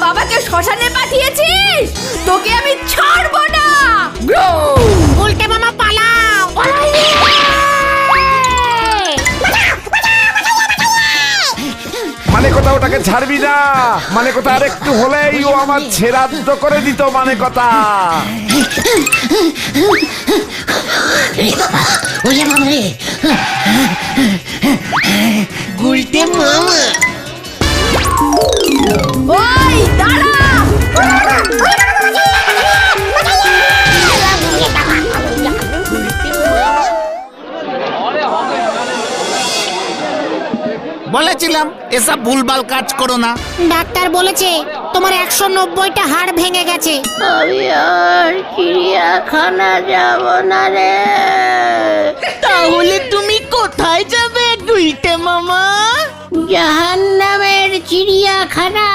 বাবাকে শ্মশানে পাঠিয়েছিস, তোকে আমি ছাড়বো না। উল্টে মামা পালাও। মানে কথা ওটাকে ছাড়বি না, মানে কথা আর একটু হলেই ও আমার ছেড়াদ্দ করে দিত। মানে কথা উল্টে মামা ওই দাঁড়া। বলেছিলাম এসব ভুলভাল কাজ করো না। ডাক্তার বলেছে তোমার 190টা হাড় ভেঙে গেছে। আমি আর চিড়িয়াখানা যাব না রে। তাহলে তুমি কোথায় যাবে উল্টে মামা? জাহান্নামের চিড়িয়াখানা।